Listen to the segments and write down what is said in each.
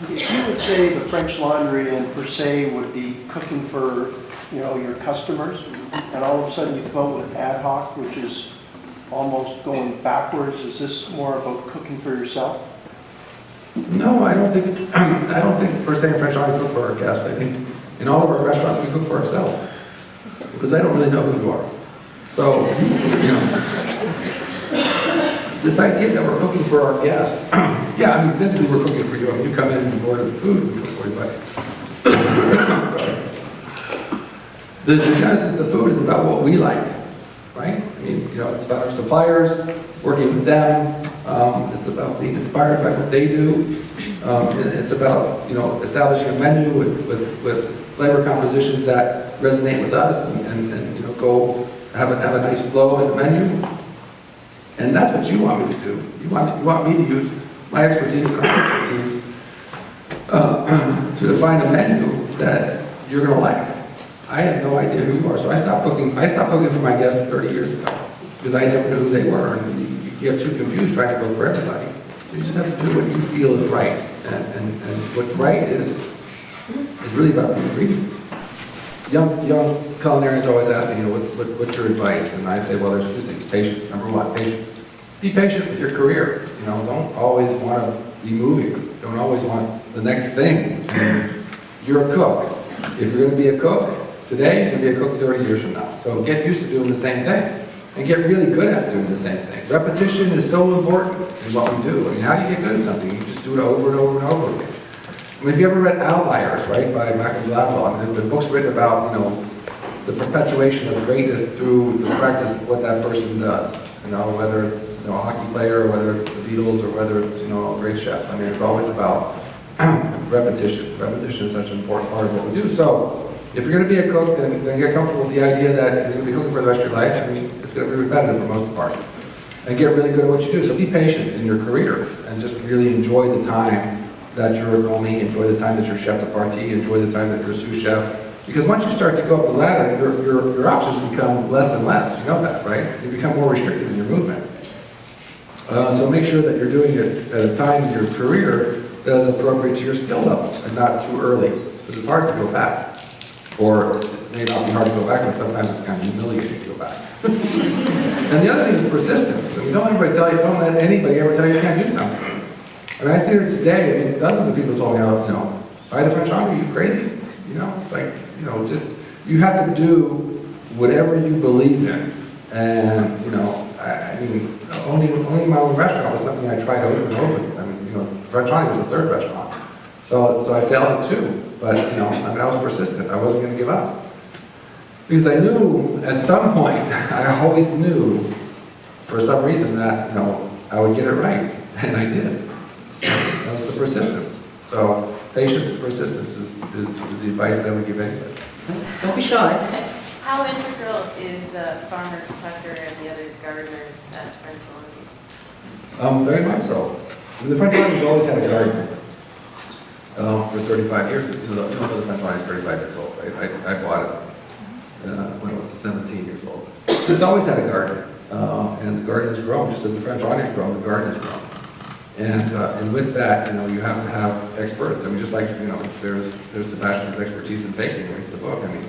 You would say the French Laundry and per se would be cooking for, your customers, and all of a sudden you come out with ad hoc, which is almost going backwards. Is this more about cooking for yourself? No, I don't think per se French Laundry cook for our guests. I think in all of our restaurants we cook for ourselves because I don't really know who you are. So, this idea that we're cooking for our guests, yeah, I mean, physically we're cooking for you. I mean, you come in and you order the food, we cook for you, but sorry. The genesis of the food is about what we like, right? I mean, it's about our suppliers, working with them. It's about being inspired by what they do. It's about, establishing a menu with flavor compositions that resonate with us and go have a nice flow in the menu. And that's what you want me to do. You want me to use my expertise and our expertise to define a menu that you're going to like. I had no idea who you are, so I stopped cooking for my guests 30 years ago because I never knew who they were, and you get too confused trying to cook for everybody. So you just have to do what you feel is right, and what's right is really about the ingredients. Young culinarians always ask me, what's your advice? And I say, well, there's two things. Patience. Number one, patience. Be patient with your career. Don't always want to be moving. Don't always want the next thing. You're a cook. If you're going to be a cook today, you're going to be a cook 30 years from now. So get used to doing the same thing and get really good at doing the same thing. Repetition is so important in what we do. I mean, how do you get good at something? You just do it over and over and over again. I mean, if you ever read Outliers, right, by Malcolm Gladwell, I mean, the book's written about, the perpetuation of greatness through the practice of what that person does. Whether it's, a hockey player, or whether it's the Beatles, or whether it's, a great chef. I mean, it's always about repetition. Repetition is such an important part of what we do. So, if you're going to be a cook, then get comfortable with the idea that you're going to be cooking for the rest of your life. I mean, it's going to be repetitive for the most part. And get really good at what you do. So be patient in your career and just really enjoy the time that you're a gourmet, enjoy the time that you're chef de partie, enjoy the time that you're a sous chef. Because once you start to go up the ladder, your options become less and less. You know that, right? You become more restricted in your movement. So make sure that you're doing it at a time in your career that is appropriate to your skill level and not too early. Because it's hard to go back. Or it may not be hard to go back, but sometimes it's kind of humiliating to go back. And the other thing is persistence. I mean, don't let anybody ever tell you can't do something. And I sit here today, I mean, dozens of people told me, buy the French Laundry, are you crazy? It's like, you have to do whatever you believe in. And, I mean, owning my own restaurant was something I tried over and over again. I mean, French Laundry was the third restaurant. So I failed it too. But, I was persistent. I wasn't going to give up. Because I knew at some point, I always knew for some reason that, I would get it right. And I did. That was the persistence. So patience and persistence is the advice that I would give anybody. Don't be shy. How integral is Farmer Tucker and the other gardeners at French Laundry? Very much so. I mean, the French Laundry's always had a garden for 35 years. The French Laundry is 35 years old. I bought it when I was 17 years old. It's always had a garden, and the garden has grown just as the French Laundry has grown. The garden has grown. And with that, you have to have experts. I mean, just like, there's Sebastian's expertise in baking, he writes the book. I mean,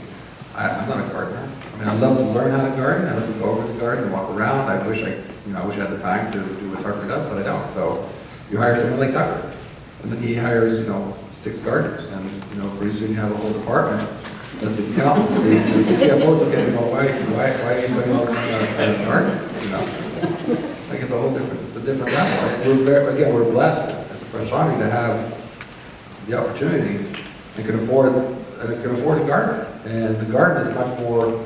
I'm not a gardener. I mean, I love to learn how to garden. I love to go over the garden and walk around. I wish I had the time to do what Tucker does, but I don't. So you hire someone like Tucker, and then he hires, 6 gardeners, and pretty soon you have a whole department. That the CFOs look at it and go, why are you spending all this money on a garden? Like it's a different level. Right? We're blessed at the French Laundry to have the opportunity and can afford a garden. And the garden is much more,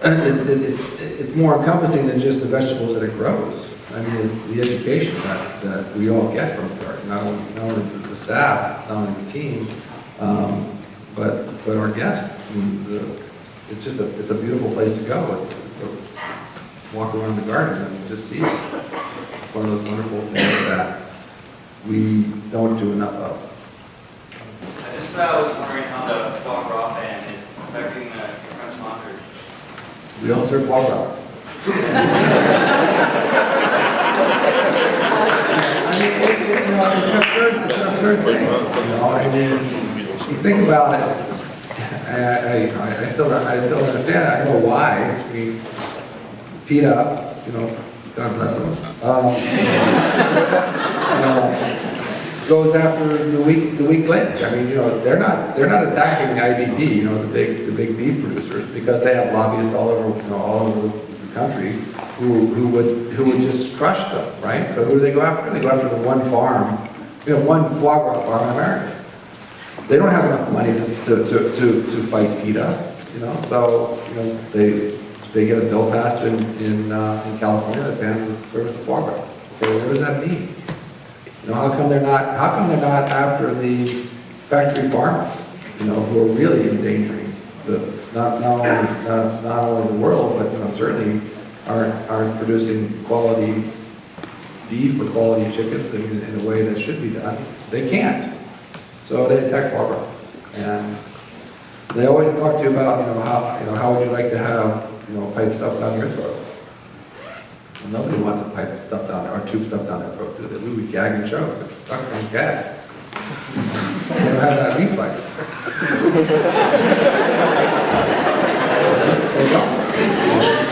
it's more encompassing than just the vegetables that it grows. I mean, it's the education that we all get from the garden, not only the staff, not only the team, but our guests. I mean, it's a beautiful place to go. It's a walk around the garden and just see it. It's one of those wonderful things that we don't do enough of. Just I was wondering how the foie gras ban is affecting the French Laundry. We don't serve foie gras. I mean, it's an absurd thing. I mean, you think about it, I still understand it. I know why. I mean, PETA, God bless them, goes after the weak link. I mean, they're not attacking IBP, the big beef producers, because they have lobbyists all over the country who would just crush them, right? So who do they go after? They go after the one farm. We have one foie gras farm in America. They don't have enough money to fight PETA, So they get a bill passed in California that bans the service of foie gras. Okay, what does that mean? How come they're not after the factory farmers, who are really endangering not only the world, but certainly aren't producing quality beef or quality chickens in a way that should be done. They can't. So they attack foie gras. And they always talk to you about, how would you like to have, pipe stuff down your throat? Well, nobody wants a pipe stuff down, or tube stuff down their throat, do they? We would gag and choke. Ducks don't gag. They don't have that reflex. They don't.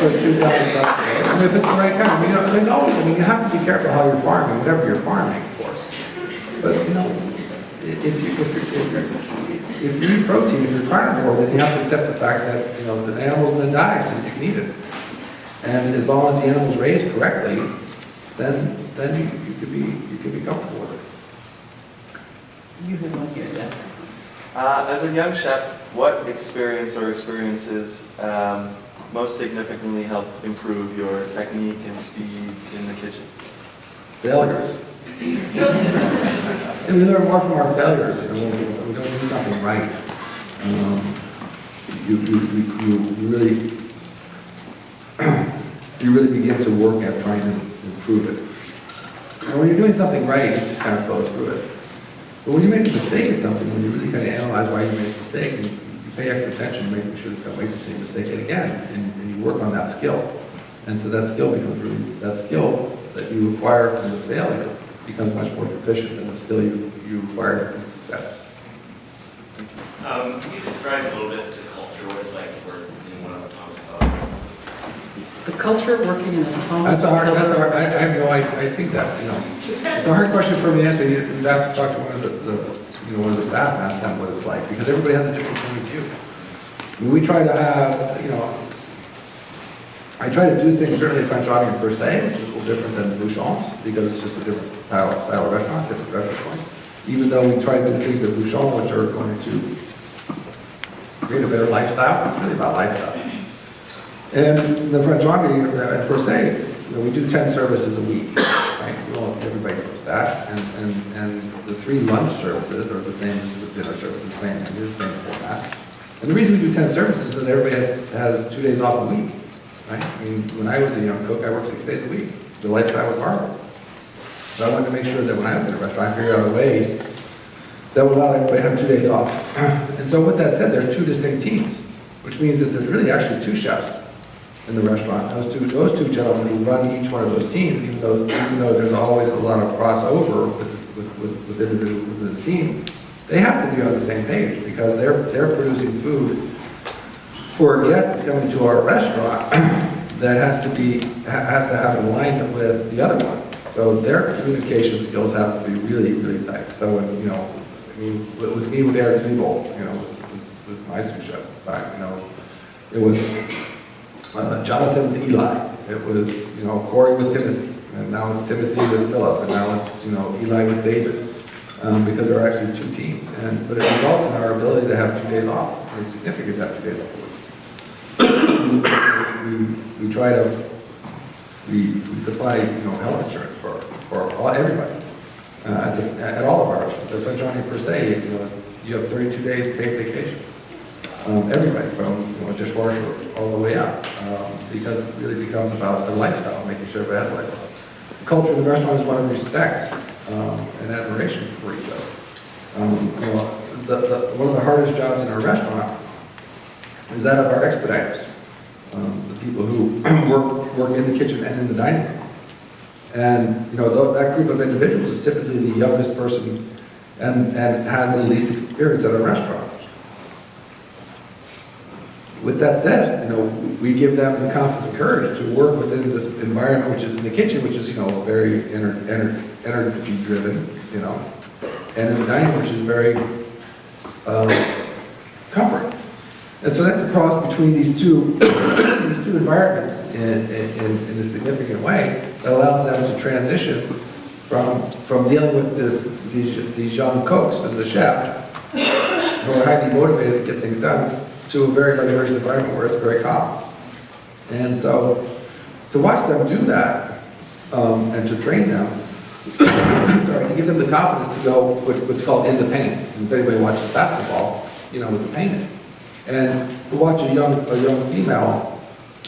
Put a tube down the duck's throat. I mean, if it's the right kind, there's always, you have to be careful how you're farming, whatever you're farming, of course. But, if you eat protein, if you're carnivore, then you have to accept the fact that, the animal's going to die so you can eat it. And as long as the animal's raised correctly, then you could be comfortable with it. You have one here, yes. As a young chef, what experience or experiences most significantly help improve your technique and speed in the kitchen? Failures. And we learn more from our failures. We don't do something right. You really begin to work at trying to improve it. And when you're doing something right, you just kind of flow through it. But when you make a mistake at something, when you really kind of analyze why you made a mistake, and you pay extra attention to making sure you don't make the same mistake again, and you work on that skill. And so that skill that skill that you acquire from the failure becomes much more proficient than the skill you acquired from success. Can you describe a little bit the culture, what it's like to work in one of Tom's pubs? The culture working in a Thomas. I think that, it's a hard question for me to answer. You'd have to talk to one of the staff and ask them what it's like, because everybody has a different point of view. I mean, we try to have, I try to do things certainly French Audience per se, which is a little different than Bouchon's, because it's just a different style of restaurant, different reference points. Even though we try to do things at Bouchon, which are going to create a better lifestyle, it's really about lifestyle. And the French Audience per se, we do 10 services a week, right? Well, everybody knows that. And the 3 lunch services are the same as the dinner services, the same format. And the reason we do 10 services is that everybody has 2 days off a week. Right? I mean, when I was a young cook, I worked 6 days a week. The lifestyle was horrible. So I wanted to make sure that when I opened a restaurant, I figured out a way that would allow everybody to have 2 days off. And so with that said, there are 2 distinct teams, which means that there's really actually 2 chefs in the restaurant. Those two gentlemen who run each one of those teams, even though there's always a lot of crossover within the team, they have to be on the same page, because they're producing food for a guest that's coming to our restaurant that has to have alignment with the other one. So their communication skills have to be really, really tight. So when, it was me with Eric Siebold, was my sous chef at the time. It was Jonathan with Eli. It was, Corey with Timothy. And now it's Timothy with Philip. And now it's, Eli with David. Because there are actually 2 teams. But it results in our ability to have 2 days off. And it's significant to have 2 days off. We supply, health insurance for everybody at all of our restaurants. At French Audience per se, you have 32 days paid vacation. Everybody from a dishwasher all the way up, because it really becomes about the lifestyle, making sure everybody has a lifestyle. The culture of the restaurant is one of respect and admiration for each other. One of the hardest jobs in our restaurant is that of our expediters. The people who work in the kitchen and in the dining room. And, that group of individuals is typically the youngest person and has the least experience at a restaurant. With that said, we give them the confidence and courage to work within this environment, which is in the kitchen, which is, very energy driven, and in the dining room, which is very comfort. And so that's the cross between these two environments in a significant way that allows them to transition from dealing with these young cooks and the chef who are highly motivated to get things done to a very luxurious environment where it's very calm. And so to watch them do that and to train them, to give them the confidence to go what's called in the paint. And if anybody watches basketball, what the paint is. And to watch a young female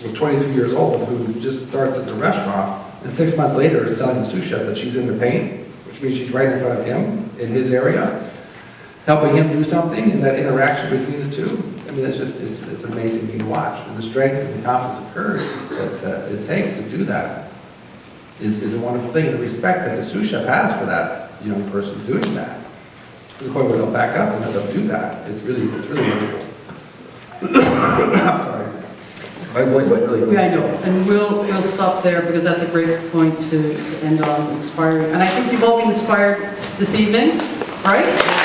with 23 years old who just starts at the restaurant and 6 months later is telling the sous chef that she's in the paint, which means she's right in front of him in his area, helping him do something, and that interaction between the two. I mean, it's amazing thing to watch. And the strength and the confidence and courage that it takes to do that is a wonderful thing. And the respect that the sous chef has for that young person doing that, to the point where they'll back up and let them do that. It's really wonderful. I'm sorry. My voice is really... Yeah, I know, and we'll stop there because that's a great point to end on, inspiring. And I think you've all been inspired this evening, right?